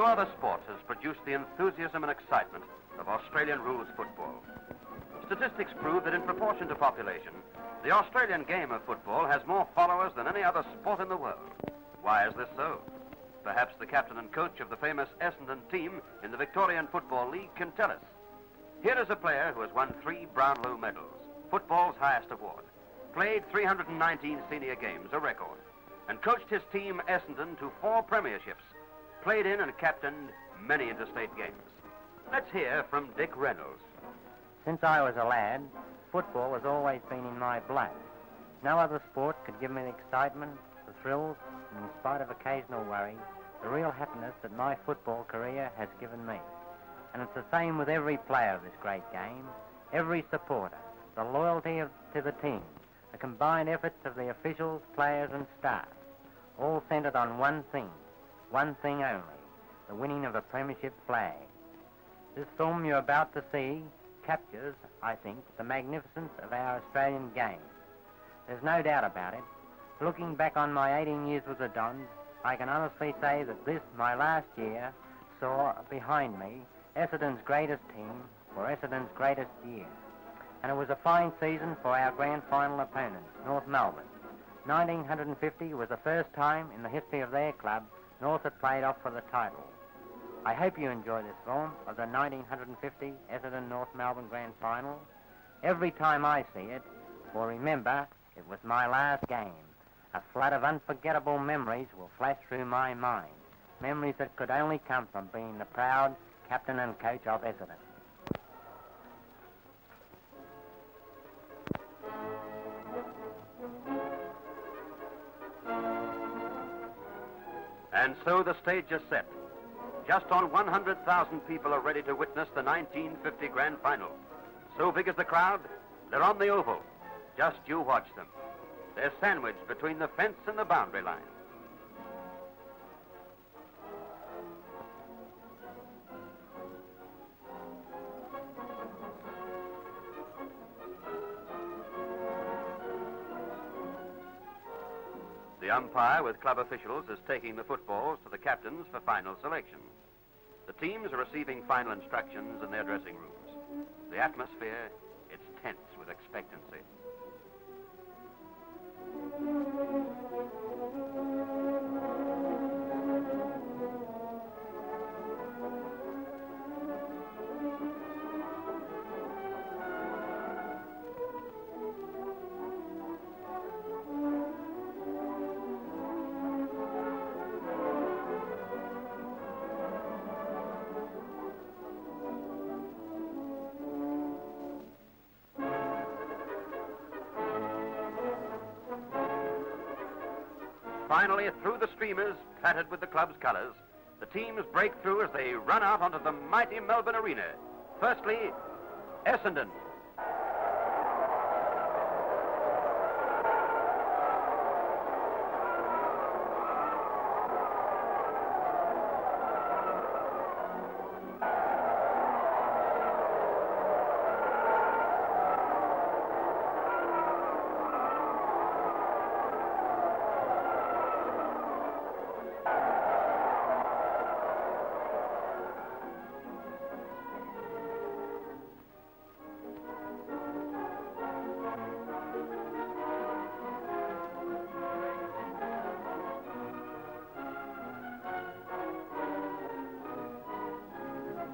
other sport has produced the enthusiasm and excitement of Australian rules football. Statistics prove that in proportion to population, the Australian game of football has more followers than any other sport in the world. Why is this so? Perhaps the captain and coach of the famous Essendon team in the Victorian Football League can tell us. Here is a player who has won 3 Brownlow medals, football's highest award, played 319 senior games, a record, and coached his team Essendon to 4 premierships, played in and captained many interstate games. Let's hear from Dick Reynolds. Since I was a lad, football has always been in my blood. No other sport could give me the excitement, the thrills, and in spite of occasional worry, the real happiness that my football career has given me. And it's the same with every player of this great game, every supporter, the loyalty to the team, the combined efforts of the officials, players and staff, all centred on one thing only, the winning of a premiership flag. This film you're about to see captures, I think, the magnificence of our Australian game. There's no doubt about it. Looking back on my 18 years with the Dons, I can honestly say that this, my last year, saw behind me Essendon's greatest team for Essendon's greatest year. And it was a fine season for our grand final opponent, North Melbourne. 1950 was the first time in the history of their club North had played off for the title. I hope you enjoy this film of the 1950 Essendon North Melbourne Grand Final. Every time I see it, for remember, it was my last game. A flood of unforgettable memories will flash through my mind. Memories that could only come from being the proud captain and coach of Essendon. And so the stage is set. Just on 100,000 people are ready to witness the 1950 Grand Final. So big is the crowd, they're on the oval. Just you watch them. They're sandwiched between the fence and the boundary line. The umpire with club officials is taking the footballs to the captains for final selection. The teams are receiving final instructions in their dressing rooms. The atmosphere, it's tense with expectancy. Finally, through the streamers, platted with the club's colours, the teams break through as they run out onto the mighty Melbourne arena. Firstly, Essendon.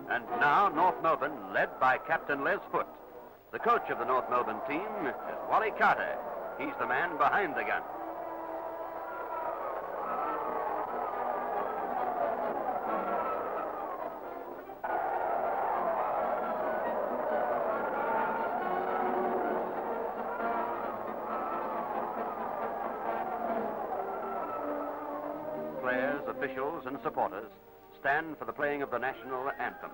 And now North Melbourne, led by Captain Les Foote. The coach of the North Melbourne team is Wally Carter. He's the man behind the gun. Players, officials, and supporters stand for the playing of the national anthem.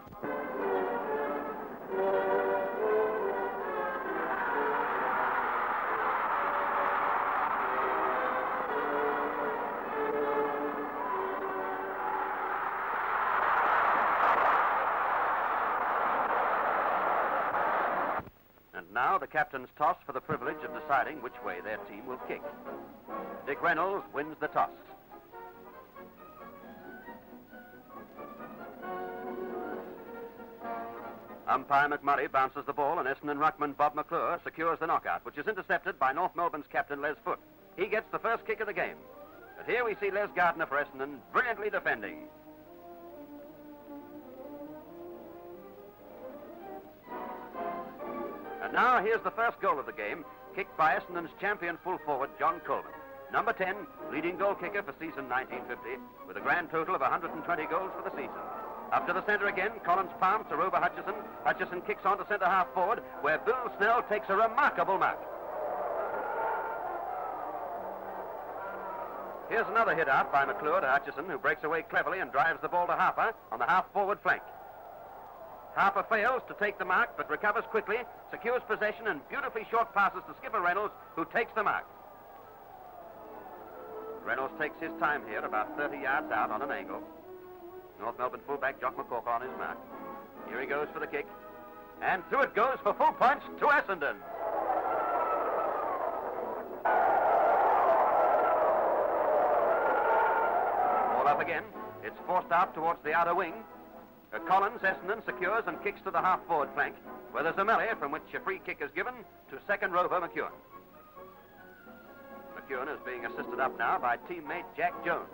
And now the captains toss for the privilege of deciding which way their team will kick. Dick Reynolds wins the toss. Umpire McMurray bounces the ball, and Essendon ruckman Bob McClure secures the knockout, which is intercepted by North Melbourne's captain Les Foote. He gets the first kick of the game. But here we see Les Gardner for Essendon brilliantly defending. And now here's the first goal of the game, kicked by Essendon's champion full forward John Coleman. Number 10, leading goal kicker for season 1950, with a grand total of 120 goals for the season. Up to the centre again, Collins palms to Rover Hutchison. Hutchison kicks on to centre half forward, where Bill Snell takes a remarkable mark. Here's another hit out by McClure to Hutchison, who breaks away cleverly and drives the ball to Harper on the half forward flank. Harper fails to take the mark, but recovers quickly, secures possession, and beautifully short passes to skipper Reynolds, who takes the mark. Reynolds takes his time here, about 30 yards out on an angle. North Melbourne fullback Jock McCorkle on his mark. Here he goes for the kick. And through it goes for full points to Essendon. Ball up again. It's forced out towards the outer wing. Collins, Essendon, secures and kicks to the half-forward flank, where there's a melee from which a free kick is given to second rover McEwen. McEwen is being assisted up now by teammate Jack Jones.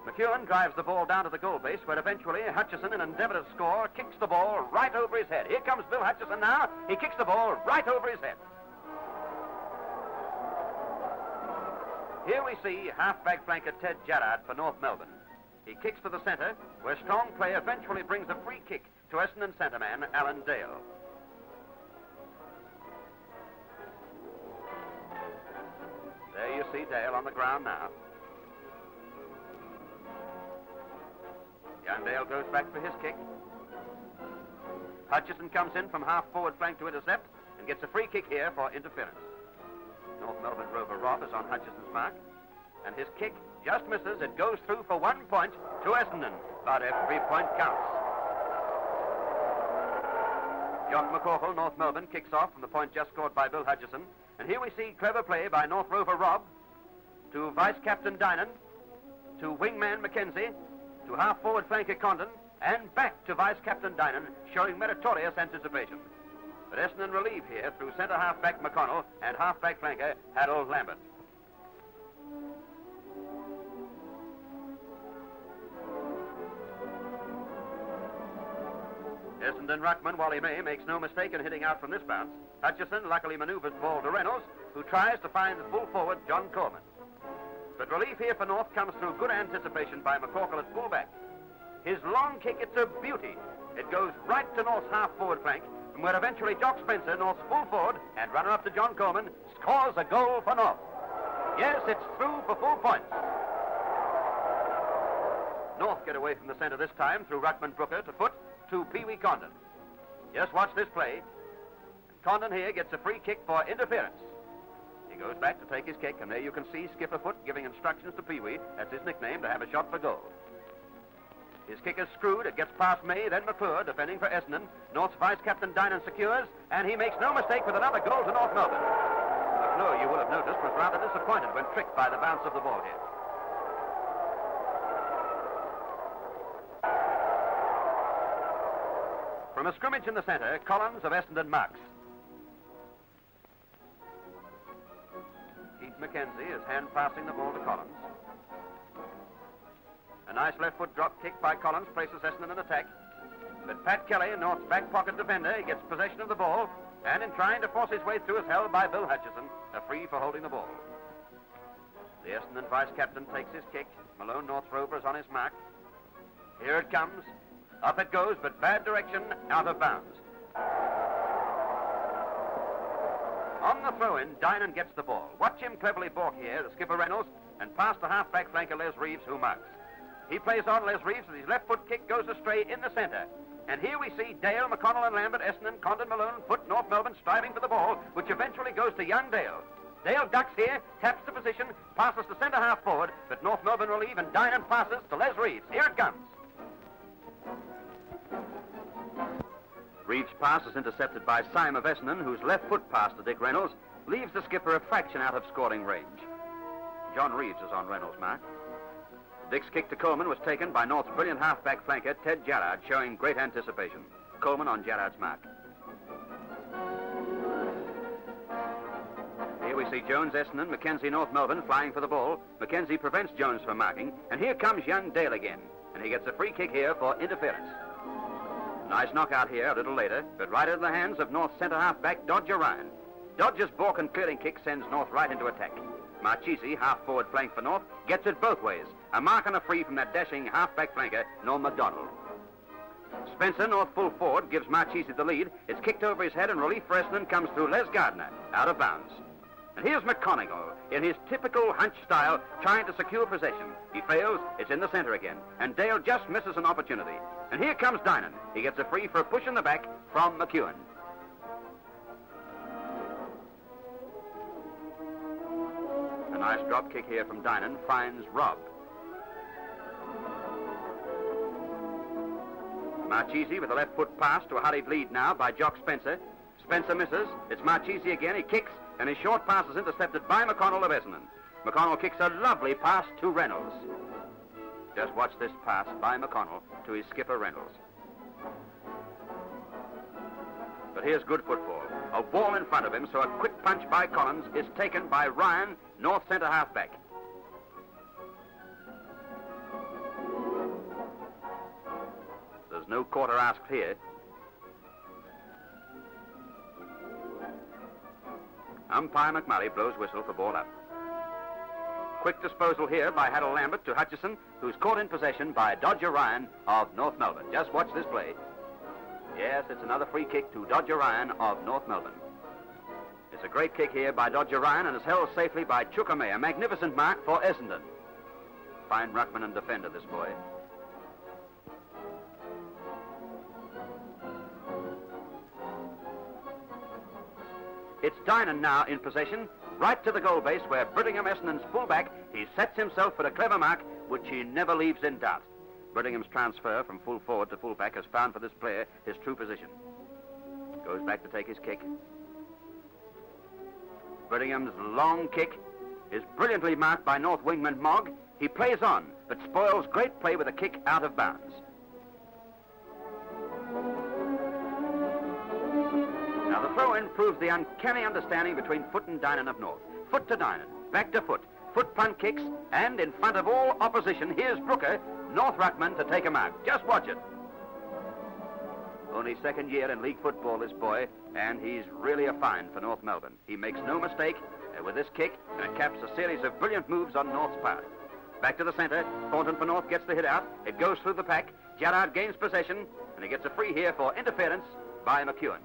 McEwen drives the ball down to the goal base, where eventually Hutchison, in an endeavour to score, kicks the ball right over his head. Here comes Bill Hutchison now. He kicks the ball right over his head. Here we see half-back flanker Ted Jarrard for North Melbourne. He kicks to the centre, where strong play eventually brings a free kick to Essendon centreman Alan Dale. There you see Dale on the ground now. Young Dale goes back for his kick. Hutchison comes in from half-forward flank to intercept and gets a free kick here for interference. North Melbourne rover Rob is on Hutchison's mark, and his kick just misses. It goes through for 1 point to Essendon, but every point counts. Jock McCorkle, North Melbourne, kicks off from the point just scored by Bill Hutchison, and here we see clever play by North rover Rob to vice-captain Dynan, to wingman Mackenzie, to half-forward flanker Condon, and back to vice-captain Dynan, showing meritorious anticipation. But Essendon relieve here through centre half-back McConnell and half-back flanker Harold Lambert. Essendon ruckman Wally May makes no mistake in hitting out from this bounce. Hutchison luckily manoeuvres ball to Reynolds, who tries to find the full forward John Coleman. But relief here for North comes through good anticipation by McCorkle at fullback. His long kick, it's a beauty. It goes right to North's half-forward flank, and where eventually Jock Spencer, North's full forward, and runner-up to John Coleman, scores a goal for North. Yes, it's through for full points. North get away from the centre this time through ruckman Brooker to Foot to Pee Wee Condon. Yes, watch this play. Condon here gets a free kick for interference. He goes back to take his kick, and there you can see Skipper Foot giving instructions to Pee Wee, that's his nickname, to have a shot for goal. His kick is screwed, it gets past May, then McClure, defending for Essendon. North's vice-captain Dynan secures, and he makes no mistake with another goal to North Melbourne. McClure, you will have noticed, was rather disappointed when tricked by the bounce of the ball here. From a scrimmage in the centre, Collins of Essendon marks. Keith Mackenzie is hand-passing the ball to Collins. A nice left-foot drop kick by Collins places Essendon in attack. But Pat Kelly, North's back pocket defender, gets possession of the ball, and in trying to force his way through is held by Bill Hutchison, a free for holding the ball. The Essendon vice-captain takes his kick. Malone, North rover, is on his mark. Here it comes. Up it goes, but bad direction, out of bounds. On the throw-in, Dynan gets the ball. Watch him cleverly balk here, the skipper Reynolds, and pass the half-back flanker Les Reeves, who marks. He plays on Les Reeves as his left foot kick goes astray in the centre. And here we see Dale, McConnell and Lambert, Essendon, Condon, Malone, Foot, North Melbourne striving for the ball, which eventually goes to young Dale. Dale ducks here, taps the position, passes to centre half forward, but North Melbourne relieve, and Dynan passes to Les Reeves. Here it comes. Reeves' pass is intercepted by Syme of Essendon, whose left foot pass to Dick Reynolds leaves the skipper a fraction out of scoring range. John Reeves is on Reynolds' mark. Dick's kick to Coleman was taken by North's brilliant half-back flanker, Ted Gerrard, showing great anticipation. Coleman on Gerrard's mark. Here we see Jones, Essendon, Mackenzie, North Melbourne flying for the ball. Mackenzie prevents Jones from marking, and here comes young Dale again, and he gets a free kick here for interference. Nice knockout here a little later, but right into the hands of North centre half-back Dodger Ryan. Dodger's balk and clearing kick sends North right into attack. Marchese, half-forward flank for North, gets it both ways. A mark and a free from that dashing half-back flanker, Norm MacDonald. Spencer, North full forward, gives Marchese the lead. It's kicked over his head, and relief for Essendon comes through Les Gardner, out of bounds. And here's McConaughey, in his typical hunch style, trying to secure possession. He fails, it's in the centre again, and Dale just misses an opportunity. And here comes Dinan. He gets a free for a push in the back from McEwen. A nice drop kick here from Dinan finds Robb. Marchese with a left foot pass to a hurried lead now by Jock Spencer. Spencer misses. It's Marchese again. He kicks, and his short pass is intercepted by McConnell of Essendon. McConnell kicks a lovely pass to Reynolds. Just watch this pass by McConnell to his skipper Reynolds. But here's good football. A wall in front of him, so a quick punch by Collins is taken by Ryan, North centre halfback. There's no quarter asked here. Umpire McMurray blows whistle for ball up. Quick disposal here by Harold Lambert to Hutchison, who's caught in possession by Dodger Ryan of North Melbourne. Just watch this play. Yes, it's another free kick to Dodger Ryan of North Melbourne. It's a great kick here by Dodger Ryan and is held safely by Chukwame, a magnificent mark for Essendon. Fine ruckman and defender, this boy. It's Dinan now in possession, right to the goal base where Brittingham, Essendon's fullback, he sets himself for a clever mark, which he never leaves in doubt. Brittingham's transfer from full forward to fullback has found for this player his true position. Goes back to take his kick. Brittingham's long kick is brilliantly marked by North wingman Mogg. He plays on, but spoils great play with a kick out of bounds. Now the throw-in proves the uncanny understanding between Foot and Dinan of North. Foot to Dinan, back to Foot. Foot punt kicks, and in front of all opposition, here's Brooker, North ruckman, to take a mark. Just watch it. Only second year in league football, this boy, and he's really a find for North Melbourne. He makes no mistake with this kick, and it caps a series of brilliant moves on North's part. Back to the centre. Thornton for North gets the hit out. It goes through the pack. Gerrard gains possession, and he gets a free here for interference by McEwen.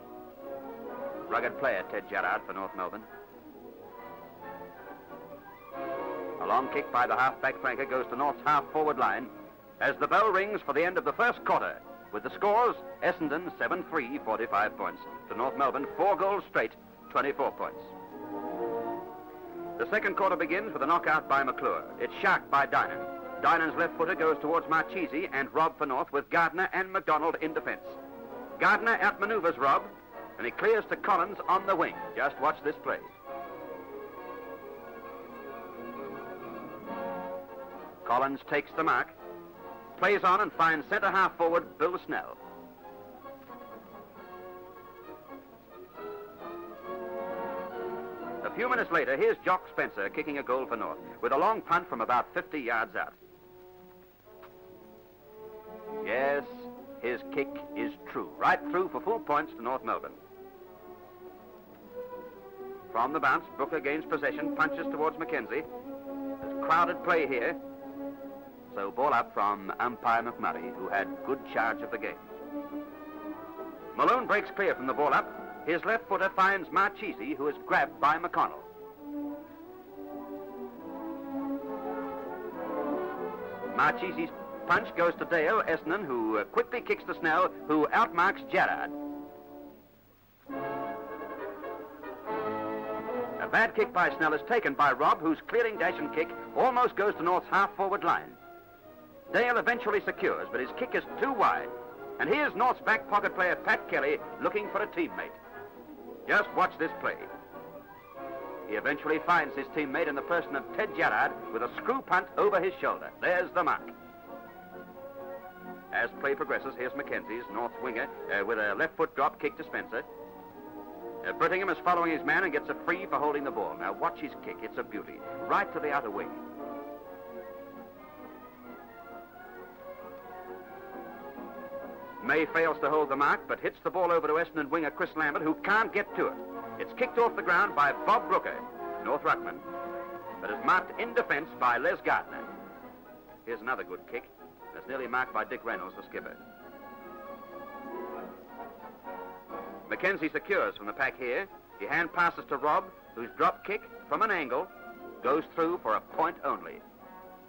Rugged player, Ted Gerrard for North Melbourne. A long kick by the half-back flanker goes to North's half-forward line as the bell rings for the end of the first quarter. With the scores, Essendon 7-3, 45 points. To North Melbourne, 4 goals straight, 24 points. The second quarter begins with a knockout by McClure. It's sharked by Dinan. Dinan's left footer goes towards Marchese and Robb for North with Gardner and MacDonald in defence. Gardner outmaneuvers Robb, and he clears to Collins on the wing. Just watch this play. Collins takes the mark, plays on and finds centre half forward Bill Snell. A few minutes later, here's Jock Spencer kicking a goal for North with a long punt from about 50 yards out. Yes, his kick is true, right through for full points to North Melbourne. From the bounce, Brooker gains possession, punches towards Mackenzie. There's crowded play here. So ball up from umpire McMurray, who had good charge of the game. Malone breaks clear from the ball up. His left footer finds Marchese, who is grabbed by McConnell. Marchese's punch goes to Dale, Essendon, who quickly kicks to Snell, who outmarks Gerrard. A bad kick by Snell is taken by Robb, whose clearing dash and kick almost goes to North's half-forward line. Dale eventually secures, but his kick is too wide. And here's North's back pocket player, Pat Kelly, looking for a teammate. Just watch this play. He eventually finds his teammate in the person of Ted Gerrard with a screw punt over his shoulder. There's the mark. As play progresses, here's Mackenzie's North winger with a left foot drop kick to Spencer. Brittingham is following his man and gets a free for holding the ball. Now watch his kick. It's a beauty. Right to the outer wing. May fails to hold the mark, but hits the ball over to Essendon winger Chris Lambert, who can't get to it. It's kicked off the ground by Bob Brooker, North ruckman, but is marked in defence by Les Gardner. Here's another good kick. That's nearly marked by Dick Reynolds, the skipper. Mackenzie secures from the pack here. He hand passes to Rob, whose drop kick from an angle goes through for a point only.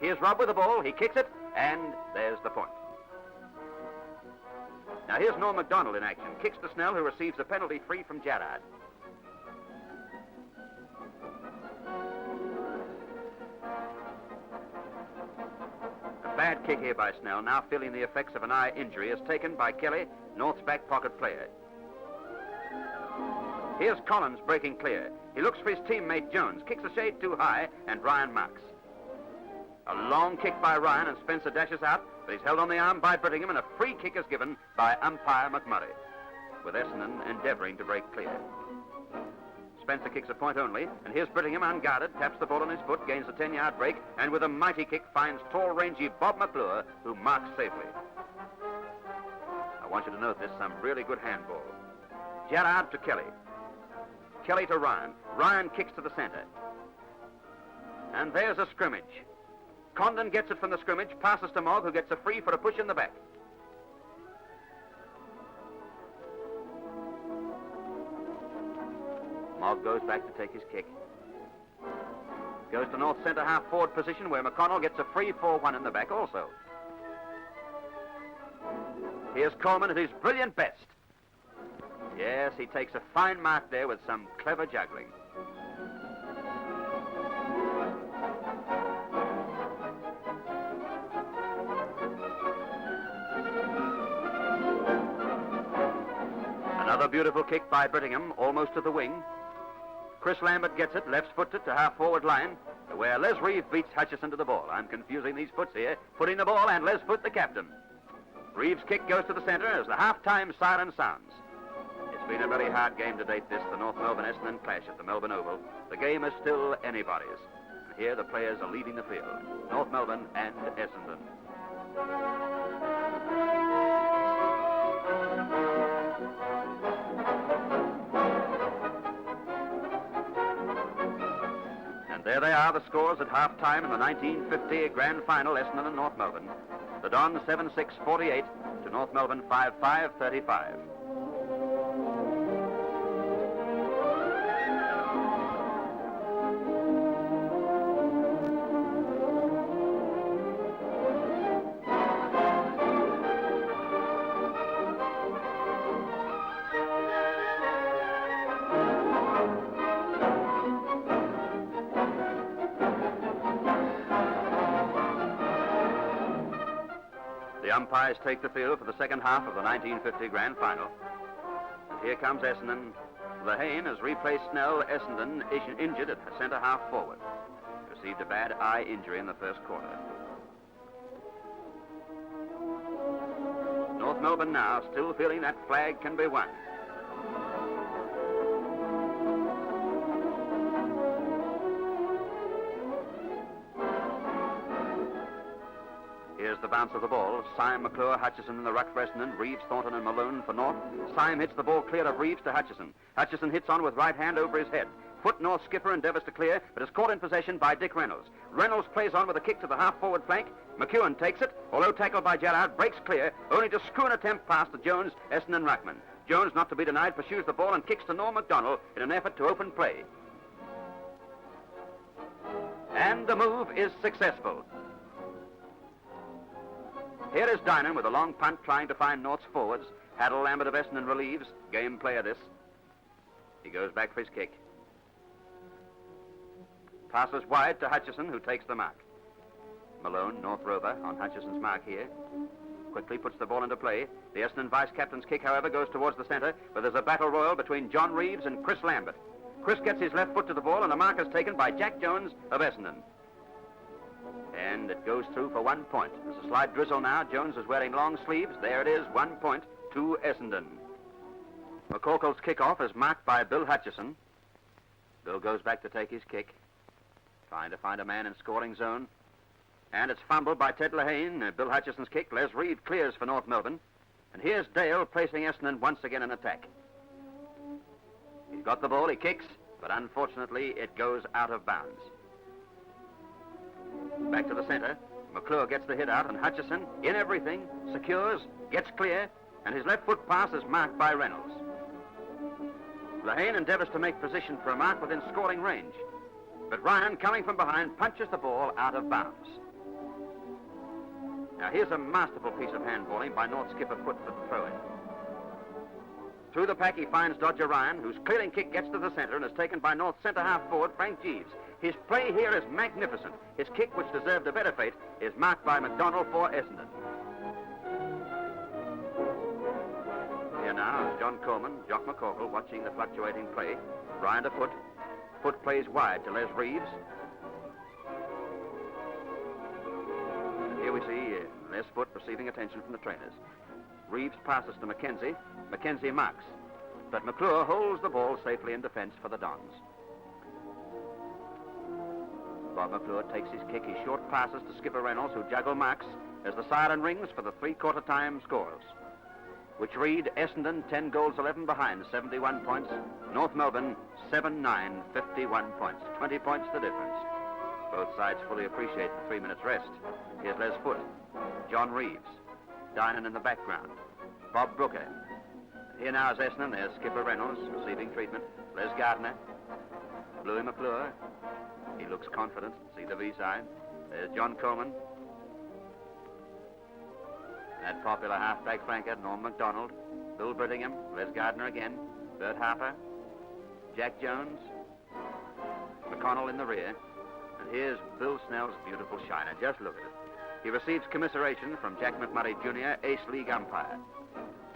Here's Rob with the ball. He kicks it, and there's the point. Now here's Norm MacDonald in action. Kicks to Snell, who receives a penalty free from Gerrard. A bad kick here by Snell, now feeling the effects of an eye injury, is taken by Kelly, North's back pocket player. Here's Collins breaking clear. He looks for his teammate Jones, kicks a shade too high, and Ryan marks. A long kick by Ryan, and Spencer dashes out, but he's held on the arm by Brittingham, and a free kick is given by umpire McMurray, with Essendon endeavouring to break clear. Spencer kicks a point only, and here's Brittingham unguarded, taps the ball on his foot, gains a 10-yard break, and with a mighty kick finds tall, rangy Bob McClure, who marks safely. I want you to note this, some really good handball. Gerrard to Kelly. Kelly to Ryan. Ryan kicks to the centre. And there's a scrimmage. Condon gets it from the scrimmage, passes to Mogg, who gets a free for a push in the back. Mogg goes back to take his kick. Goes to North centre half forward position, where McConnell gets a free 4-1 in the back also. Here's Coleman at his brilliant best. Yes, he takes a fine mark there with some clever juggling. Another beautiful kick by Brittingham, almost to the wing. Chris Lambert gets it, left-footed to half-forward line, where Les Reeve beats Hutchison to the ball. I'm confusing these foots here. Putting the ball, and Les Foot, the captain. Reeve's kick goes to the centre as the half-time siren sounds. It's been a very hard game to date, this, the North Melbourne Essendon clash at the Melbourne Oval. The game is still anybody's. And here the players are leading the field. North Melbourne and Essendon. And there they are, the scores at half-time in the 1950 Grand Final, Essendon and North Melbourne. The Dons 7-6-48 to North Melbourne 5-5-35. The umpires take the field for the second half of the 1950 Grand Final. And here comes Essendon. Lehane has replaced Snell. Essendon injured at centre half forward. Received a bad eye injury in the first quarter. North Melbourne now still feeling that flag can be won. Here's the bounce of the ball. Syme, McClure, Hutchison in the ruck for Essendon. Reeves, Thornton and Malone for North. Syme hits the ball clear of Reeves to Hutchison. Hutchison hits on with right hand over his head. Foot North skipper endeavours to clear, but is caught in possession by Dick Reynolds. Reynolds plays on with a kick to the half-forward flank. McEwen takes it, although tackled by Gerrard, breaks clear, only to screw an attempt past to Jones, Essendon ruckman. Jones, not to be denied, pursues the ball and kicks to Norm MacDonald in an effort to open play. And the move is successful. Here is Dynan with a long punt trying to find North's forwards. Haddle Lambert of Essendon relieves. Game player this. He goes back for his kick. Passes wide to Hutchison, who takes the mark. Malone, North rover, on Hutchison's mark here. Quickly puts the ball into play. The Essendon vice-captain's kick, however, goes towards the centre, but there's a battle royal between John Reeves and Chris Lambert. Chris gets his left foot to the ball, and the mark is taken by Jack Jones of Essendon. And it goes through for 1 point. There's a slight drizzle now. Jones is wearing long sleeves. There it is, 1 point to Essendon. McCorkle's kickoff is marked by Bill Hutchison. Bill goes back to take his kick, trying to find a man in scoring zone. And it's fumbled by Ted Lehane. Bill Hutchison's kick. Les Reed clears for North Melbourne. And here's Dale placing Essendon once again in attack. He's got the ball, he kicks, but unfortunately it goes out of bounds. Back to the center. McClure gets the hit out, and Hutchison, in everything, secures, gets clear, and his left foot pass is marked by Reynolds. Lehane endeavors to make position for a mark within scoring range, but Ryan, coming from behind, punches the ball out of bounds. Now here's a masterful piece of handballing by North skipper Foot for the throw-in. Through the pack he finds Dodger Ryan, whose clearing kick gets to the center and is taken by North centre-half forward Frank Jeeves. His play here is magnificent. His kick, which deserved a better fate, is marked by McDonald for Essendon. Here now is John Coleman, Jock McCorkle, watching the fluctuating play. Ryan to Foot. Foot plays wide to Les Reeves. And here we see Les Foot receiving attention from the trainers. Reeves passes to Mackenzie. Mackenzie marks. But McClure holds the ball safely in defense for the Dons. Bob McClure takes his kick. He short passes to Skipper Reynolds, who juggle marks as the siren rings for the three-quarter time scores, which read Essendon 10 goals 11 behind, 71 points. North Melbourne 7-9, 51 points. 20 points the difference. Both sides fully appreciate the 3 minutes rest. Here's Les Foot, John Reeves, Dinan in the background, Bob Brooker. Here now is Essendon. There's Skipper Reynolds receiving treatment. Les Gardner, Bluey McClure. He looks confident. See the V side. There's John Coleman. That popular halfback flanker, Norm MacDonald, Bill Brittingham, Les Gardner again, Bert Harper, Jack Jones, McConnell in the rear. And here's Bill Snell's beautiful shiner. Just look at it. He receives commiseration from Jack McMurray Jr., Ace League umpire.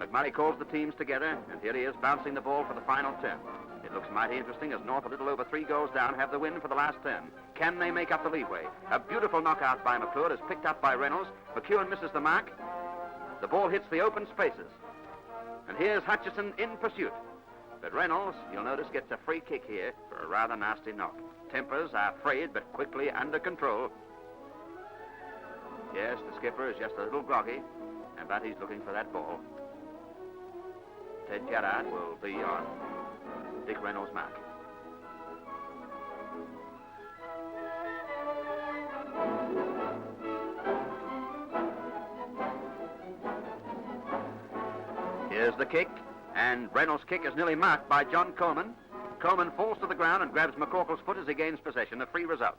McMurray calls the teams together, and here he is bouncing the ball for the final turn. It looks mighty interesting as North, a little over 3 goals down, have the win for the last turn. Can they make up the leeway? A beautiful knockout by McClure is picked up by Reynolds. McEwen misses the mark. The ball hits the open spaces. And here's Hutchison in pursuit. But Reynolds, you'll notice, gets a free kick here for a rather nasty knock. Tempers are frayed, but quickly under control. Yes, the skipper is just a little groggy, but he's looking for that ball. Ted Gerrard will be on Dick Reynolds' mark. Here's the kick, and Reynolds' kick is nearly marked by John Coleman. Coleman falls to the ground and grabs McCorkle's foot as he gains possession. A free results.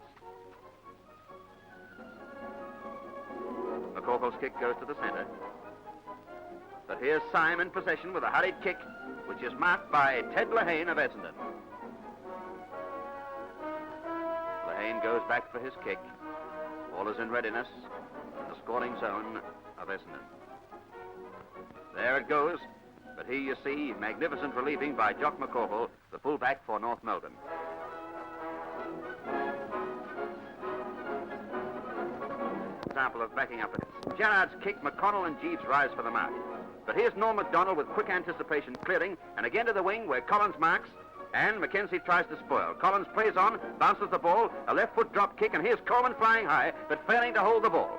McCorkle's kick goes to the center. But here's Syme in possession with a hurried kick, which is marked by Ted Lehane of Essendon. Lehane goes back for his kick. Ball is in readiness in the scoring zone of Essendon. There it goes. But here you see magnificent relieving by Jock McCorkle, the fullback for North Melbourne. Example of backing up. Gerrard's kick, McConnell and Jeeves rise for the mark. But here's Norm MacDonald with quick anticipation clearing, and again to the wing where Collins marks, and Mackenzie tries to spoil. Collins plays on, bounces the ball, a left foot drop kick, and here's Coleman flying high, but failing to hold the ball.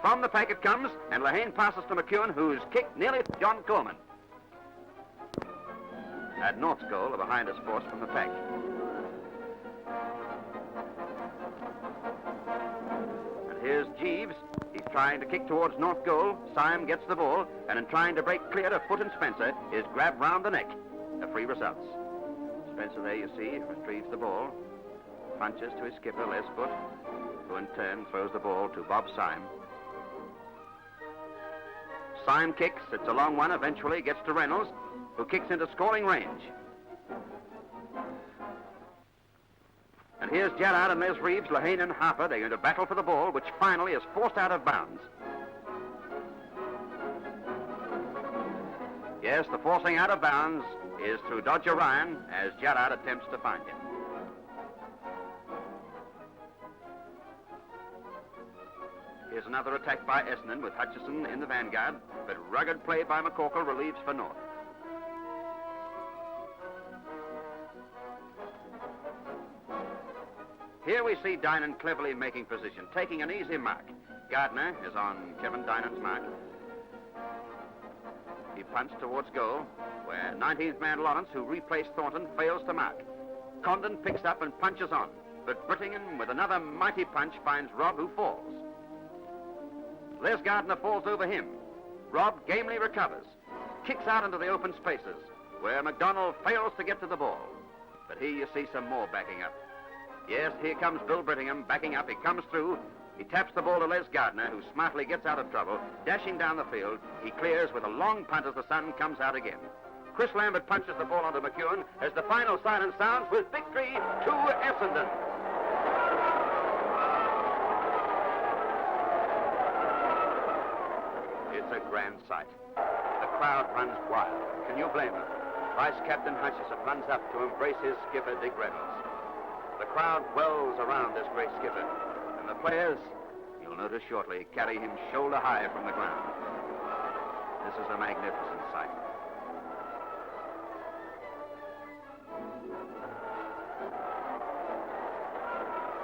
From the pack it comes, and Lehane passes to McEwen, whose kick nearly John Coleman. At North's goal, the behind is forced from the pack. And here's Jeeves. He's trying to kick towards North goal. Syme gets the ball, and in trying to break clear of Foot and Spencer, is grabbed round the neck. A free results. Spencer, there you see, retrieves the ball, punches to his skipper, Les Foot, who in turn throws the ball to Bob Syme. Syme kicks. It's a long one. Eventually gets to Reynolds, who kicks into scoring range. And here's Gerrard and Les Reeves, Lehane and Harper. They're going to battle for the ball, which finally is forced out of bounds. Yes, the forcing out of bounds is through Dodger Ryan as Gerrard attempts to find him. Here's another attack by Essendon with Hutchison in the vanguard, but rugged play by McCorkle relieves for North. Here we see Dinan cleverly making position, taking an easy mark. Gardner is on Kevin Dinan's mark. He punts towards goal, where 19th man Lawrence, who replaced Thornton, fails to mark. Condon picks up and punches on, but Brittingham, with another mighty punch, finds Robb, who falls. Les Gardner falls over him. Robb gamely recovers, kicks out into the open spaces, where McDonald fails to get to the ball. But here you see some more backing up. Yes, here comes Bill Brittingham backing up. He comes through. He taps the ball to Les Gardner, who smartly gets out of trouble. Dashing down the field, he clears with a long punt as the sun comes out again. Chris Lambert punches the ball onto McEwen as the final siren sounds with victory to Essendon. It's a grand sight. The crowd runs wild. Can you blame them? Vice Captain Hutchison runs up to embrace his skipper, Dick Reynolds. The crowd wells around this great skipper, and the players, you'll notice shortly, carry him shoulder high from the ground. This is a magnificent sight.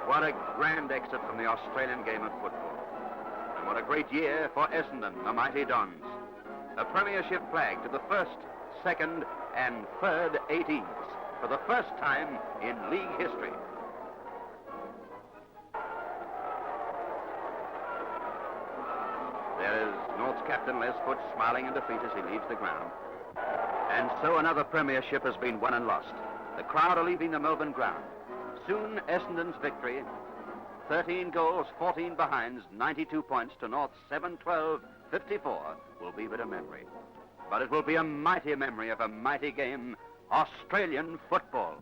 What a grand exit from the Australian game of football. And what a great year for Essendon, the mighty Dons. A premiership flag to the first, second, and third 18s for the first time in league history. There is North's captain Les Foote smiling in defeat as he leaves the ground. And so another premiership has been won and lost. The crowd are leaving the Melbourne ground. Soon Essendon's victory, 13 goals, 14 behinds, 92 points to North's 7-12-54 will be but a memory. But it will be a mighty memory of a mighty game, Australian football.